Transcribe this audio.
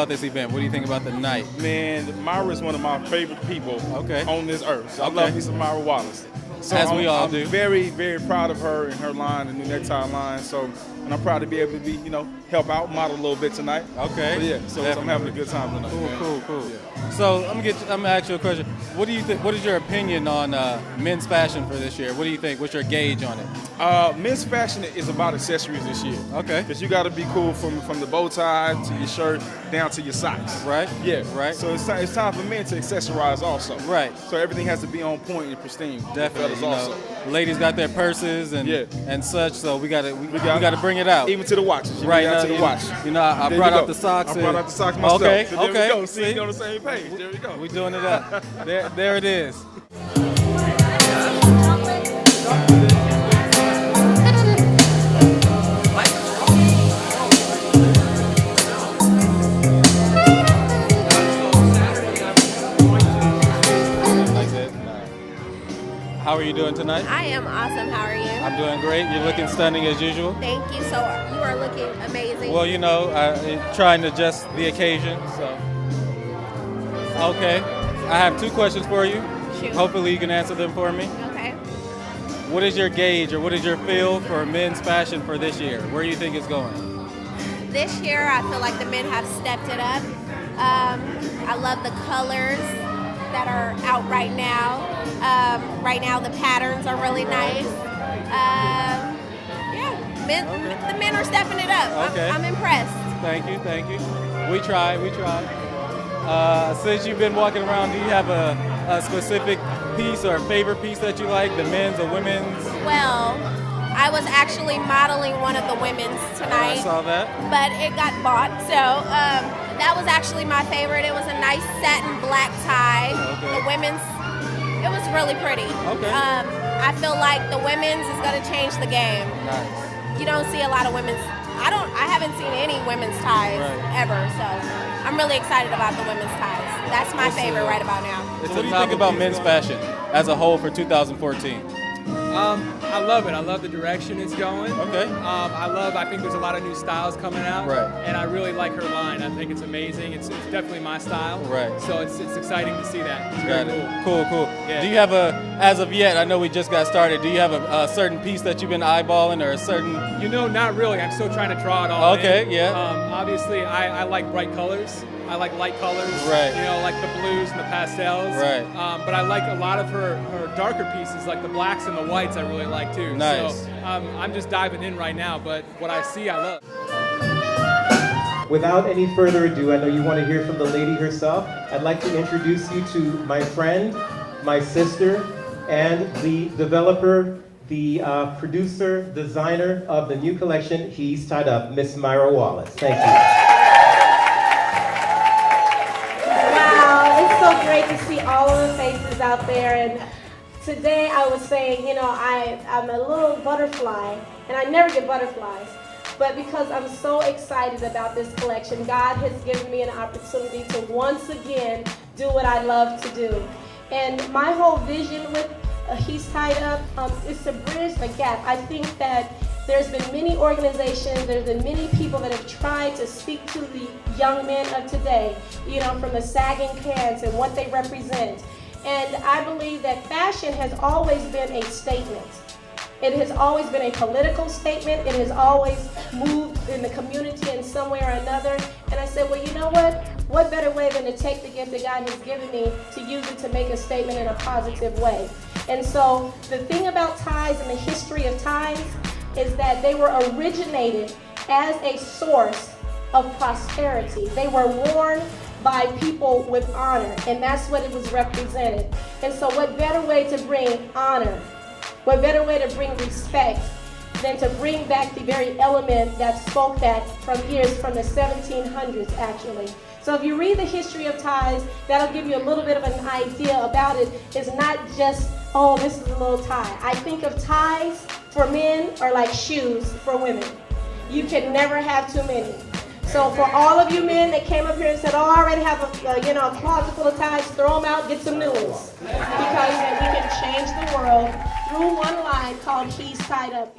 about this event? What do you think about the night? Man, Myra is one of my favorite people on this earth. So I love me some Myra Wallace. So As we all do. I'm very, very proud of her and her line, the new necktie line. So, and I'm proud to be able to help out, model a little bit tonight. Okay. But yeah, so I'm having a good time tonight. Cool. Yeah. So I'm gonna ask you a question. What do you think? What is your opinion on men's fashion for this year? What do you think? What's your gauge on it? Men's fashion is about accessories this year. Okay. Because you got to be cool from the bow tie to your shirt down to your socks. Right. Yeah. Right. So it's time for men to accessorize also. Right. So everything has to be on point and pristine. Definitely. Also. Ladies got their purses and such, so we gotta bring it out. Even to the watches. Right now, now, to the watch. I brought out the socks. I brought out the socks myself. Okay. So there we go. See, See, on the same page. There we go. We doing it up. There it is. How are you doing tonight? I am awesome. How are you? I'm doing great. You're looking stunning as usual. Thank you. So you are looking amazing. Well, trying to adjust the occasion. So, okay. I have two questions for you. Shoot. Hopefully you can answer them for me. Okay. What is your gauge or what is your feel for men's fashion for this year? Where do you think it's going? This year, I feel like the men have stepped it up. I love the colors that are out right now. Right now, the patterns are really nice. The men are stepping it up. Okay. I'm impressed. Thank you. We try. Since you've been walking around, do you have a specific piece or favorite piece that you like, the men's or women's? Well, I was actually modeling one of the women's tonight. I saw that. But it got bought, so that was actually my favorite. It was a nice satin black tie. Okay. The women's, it was really pretty. Okay. I feel like the women's is going to change the game. Nice. You don't see a lot of women's. I haven't seen any women's ties ever, so I'm really excited about the women's ties. That's my favorite right about now. What do you think about men's fashion as a whole for 2014? I love it. I love the direction it's going. Okay. I think there's a lot of new styles coming out. Right. And I really like her line. I think it's amazing. It's definitely my style. Right. So it's exciting to see that. It's Got very it. cool. Cool. Yeah. Do you have as of yet, I know we just got started, do you have a certain piece that you've been eyeballing or a certain? Not really. I'm still trying to draw it all in. Okay, yeah. Obviously, I like bright colors. I like light colors, right? Like the blues and the pastels, right? But I like a lot of her darker pieces, like the blacks and the whites. I really like too. Nice. So I'm just diving in right now, but what I see, I love. Without any further ado, I know you want to hear from the lady herself. I'd like to introduce you to my friend, my sister, and the developer, the producer, designer of the new collection, Hes Tied Up, Miss Myra Wallace. Thank you. Great to see all of the faces out there, and today I was saying, I'm a little butterfly, and I never get butterflies, but because I'm so excited about this collection, God has given me an opportunity to once again do what I love to do. And my whole vision with Hes Tied Up is to bridge the gap. I think that there's been many organizations, there's been many people that have tried to speak to the young men of today, from the sagging pants and what they represent. And I believe that fashion has always been a statement. It has always been a political statement. It has always moved in the community in some way or another. And I said, well, you know what? What better way than to take the gift that God has given me to use it to make a statement in a positive way? And so the thing about ties and the history of ties is that they were originated as a source of prosperity. They were worn by people with honor, and that's what it was represented. And so what better way to bring honor, what better way to bring respect than to bring back the very element that spoke that from the 1700s actually. So if you read the history of ties, that'll give you a little bit of an idea about it. It's not just, oh, this is a little tie. I think of ties for men are like shoes for women. You can never have too many. So for all of you men that came up here and said, oh, I already have a closet full of ties, throw them out, get some new ones. Because we can change the world through one line called Hes Tied Up.